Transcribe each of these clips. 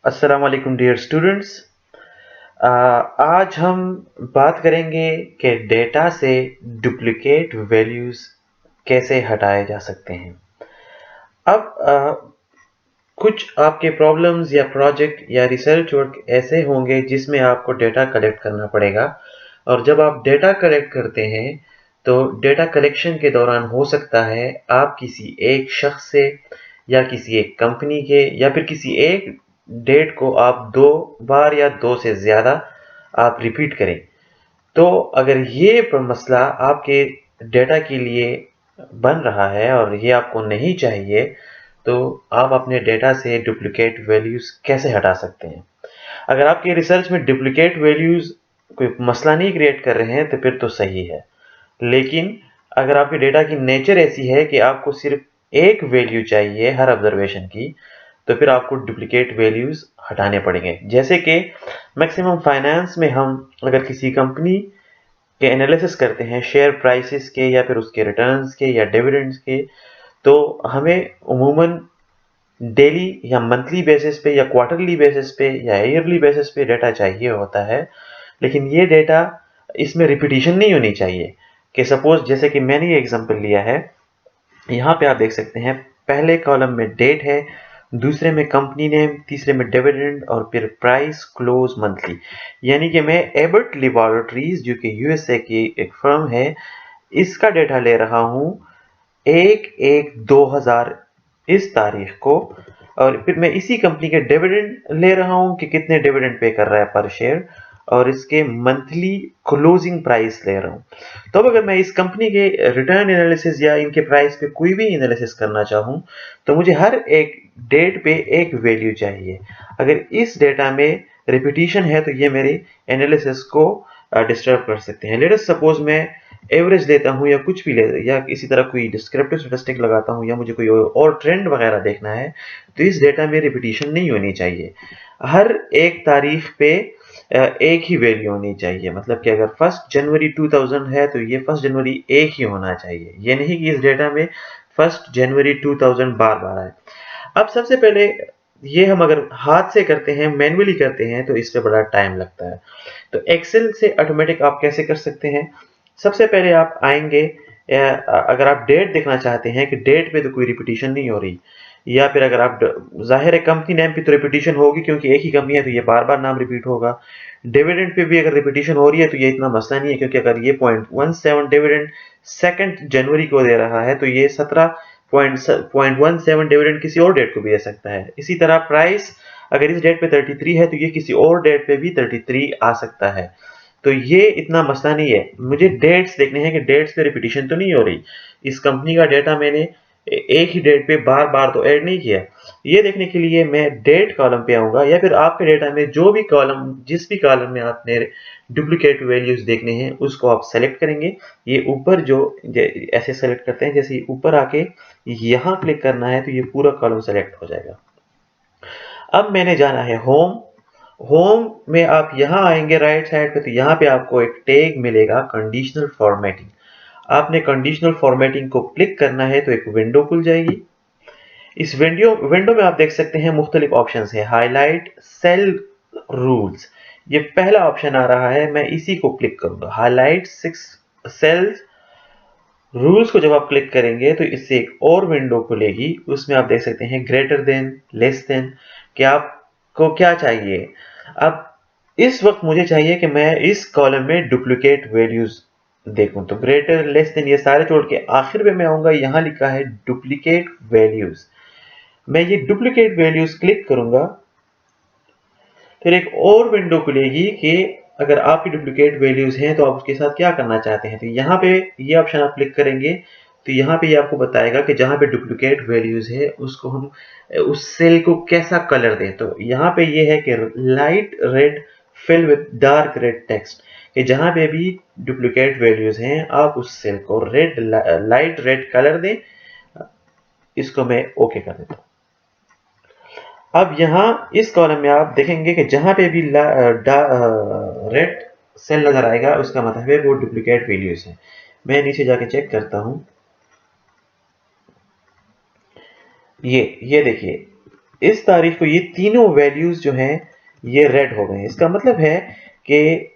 अस्सलाम वालेकुम dear students. आज हम बात करेंगे कि डेटा से डुप्लिकेट वैल्यूज़ कैसे हटाए जा सकते हैं। अब कुछ आपके प्रॉब्लम्स या प्रोजेक्ट या रिसर्च वर्क ऐसे होंगे जिसमें आपको डेटा कलेक्ट करना पड़ेगा, और जब आप डेटा कलेक्ट करते हैं तो डेटा कलेक्शन के दौरान हो सकता है आप किसी एक शख्स से या किसी एक कंपनी के या फिर किसी एक डेट को आप 2 बार या 2 से ज़्यादा आप रिपीट करें। तो अगर ये मसला आपके डेटा के लिए बन रहा है और ये आपको नहीं चाहिए, तो आप अपने डेटा से डुप्लिकेट वैल्यूज़ कैसे हटा सकते हैं। अगर आपके रिसर्च में डुप्लिकेट वैल्यूज़ कोई मसला नहीं क्रिएट कर रहे हैं तो फिर तो सही है। लेकिन अगर आपके डेटा की नेचर ऐसी है कि आपको सिर्फ एक वैल्यू चाहिए हर ऑब्जर्वेशन की, तो फिर आपको डुप्लीकेट वैल्यूज हटाने पड़ेंगे। जैसे कि मैक्सिमम फाइनेंस में हम अगर किसी कंपनी के एनालिसिस करते हैं शेयर प्राइसेस के या फिर उसके रिटर्न्स के या डिविडेंड्स के, तो हमें उमूमन डेली या मंथली बेसिस पे या क्वार्टरली बेसिस पे या ईयरली बेसिस पे डेटा चाहिए होता है। लेकिन ये डेटा इसमें रिपीटिशन नहीं होनी चाहिए। कि सपोज जैसे कि मैंने ये एग्जांपल लिया है, यहाँ पे आप देख सकते हैं पहले कॉलम में डेट है, दूसरे में कंपनी नेम, तीसरे में डिविडेंड और फिर प्राइस क्लोज मंथली। यानी कि मैं एबर्ट लेबोरेटरीज जो कि यूएसए की एक फर्म है, इसका डेटा ले रहा हूँ 1/1/2000 इस तारीख को, और फिर मैं इसी कंपनी के डिविडेंड ले रहा हूँ कि कितने डिविडेंड पे कर रहा है पर शेयर, और इसके मंथली क्लोजिंग प्राइस ले रहा हूँ। तो अब अगर मैं इस कंपनी के रिटर्न एनालिसिस या इनके प्राइस पे कोई भी एनालिसिस करना चाहूँ, तो मुझे हर एक डेट पे एक वैल्यू चाहिए। अगर इस डेटा में रिपीटिशन है तो ये मेरे एनालिसिस को डिस्टर्ब कर सकते हैं। लेट अस सपोज मैं एवरेज लेता हूँ या कुछ भी ले या इसी तरह कोई डिस्क्रिप्टिव स्टैटिस्टिक लगाता हूँ या मुझे कोई और ट्रेंड वगैरह देखना है, तो इस डेटा में रिपीटिशन नहीं होनी चाहिए। हर एक तारीख पे एक ही वैल्यू होनी चाहिए। मतलब कि अगर 1 जनवरी 2000 है तो ये 1 जनवरी एक ही होना चाहिए। ये नहीं कि इस डेटा में 1 जनवरी 2000 बार बार आए। अब सबसे पहले ये हम अगर हाथ से करते हैं, मैन्युअली करते हैं, तो इस पे बड़ा टाइम लगता है। तो एक्सेल से ऑटोमेटिक आप कैसे कर सकते हैं? सबसे पहले आप आएंगे, अगर आप डेट देखना चाहते हैं कि डेट पे तो कोई रिपीटिशन नहीं हो रही, या फिर अगर आप जाहिर है कंपनी नेम पे तो रिपीटिशन होगी क्योंकि एक ही कंपनी है तो ये बार बार नाम रिपीट होगा। डिविडेंड पे भी अगर रिपीटिशन हो रही है तो ये इतना मसला नहीं है, क्योंकि अगर ये 0.17 डिविडेंड 2 जनवरी को दे रहा है तो ये 17.17 डिविडेंड किसी और डेट को भी दे सकता है। इसी तरह प्राइस अगर इस डेट पे 33 है तो ये किसी और डेट पे भी 33 आ सकता है। तो ये इतना मसला नहीं है। मुझे डेट्स देखने हैं कि डेट्स पे रिपीटिशन तो नहीं हो रही। इस कंपनी का डेटा मैंने एक ही डेट पे बार बार तो ऐड नहीं किया। ये देखने के लिए मैं डेट कॉलम पे आऊंगा, या फिर आपके डेटा में जो भी कॉलम जिस भी कॉलम में आपने डुप्लीकेट वैल्यूज देखने हैं उसको आप सेलेक्ट करेंगे। ये ऊपर जो ऐसे सेलेक्ट करते हैं, जैसे ऊपर आके यहाँ क्लिक करना है तो ये पूरा कॉलम सेलेक्ट हो जाएगा। अब मैंने जाना है होम। होम में आप यहाँ आएंगे राइट साइड पे, तो यहाँ पे आपको एक टैग मिलेगा कंडीशनल फॉर्मेटिंग। आपने कंडीशनल फॉर्मेटिंग को क्लिक करना है तो एक विंडो खुल जाएगी। इस विंडो में आप देख सकते हैं मुख्तलिफ ऑप्शंस है। हाईलाइट सेल रूल्स, ये पहला ऑप्शन आ रहा है, मैं इसी को क्लिक करूंगा। हाईलाइट 6 सेल्स रूल्स को जब आप क्लिक करेंगे तो इससे एक और विंडो खुलेगी। उसमें आप देख सकते हैं ग्रेटर देन, लेस देन, कि आपको क्या चाहिए। अब इस वक्त मुझे चाहिए कि मैं इस कॉलम में डुप्लीकेट वैल्यूज देखूं, तो ग्रेटर, लेस देन ये सारे छोड़ के आखिर में मैं आऊंगा, यहां लिखा है डुप्लीकेट वैल्यूज। मैं ये डुप्लीकेट वैल्यूज क्लिक करूंगा, फिर एक और विंडो खुलेगी कि अगर आपकी डुप्लीकेट वैल्यूज हैं तो आप उसके साथ क्या करना चाहते हैं। तो यहाँ पे ये ऑप्शन आप क्लिक करेंगे तो यहाँ पे ये आपको बताएगा कि जहाँ पे डुप्लीकेट वैल्यूज है उसको हम उस सेल को कैसा कलर दें। तो यहाँ पे ये है कि light red fill with dark red text, कि जहाँ पे भी डुप्लीकेट वैल्यूज हैं आप उस सेल को रेड, लाइट रेड कलर दें। इसको मैं ओके कर देता हूँ। अब यहाँ इस कॉलम में आप देखेंगे कि जहां पे भी रेड सेल नजर आएगा उसका मतलब है वो डुप्लीकेट वैल्यूज है। मैं नीचे जाके चेक करता हूं। ये देखिए इस तारीख को ये तीनों वैल्यूज जो हैं ये रेड हो गए हैं। इसका मतलब है कि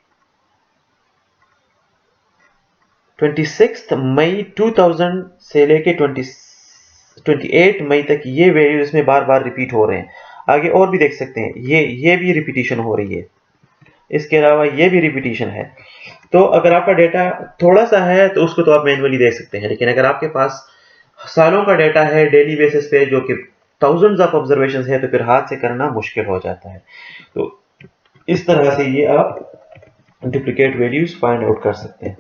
26 मई 2000 से लेके 28 मई तक ये वैल्यूज इसमें बार बार रिपीट हो रहे हैं। आगे और भी देख सकते हैं, ये भी रिपीटिशन हो रही है, इसके अलावा ये भी रिपीटिशन है। तो अगर आपका डेटा थोड़ा सा है तो उसको तो आप मैन्युअली देख सकते हैं, लेकिन अगर आपके पास सालों का डेटा है डेली बेसिस पे जो कि थाउजेंड्स ऑफ ऑब्जर्वेशंस है, तो फिर हाथ से करना मुश्किल हो जाता है। तो इस तरह से ये आप डुप्लीकेट वैल्यूज फाइंड आउट कर सकते हैं।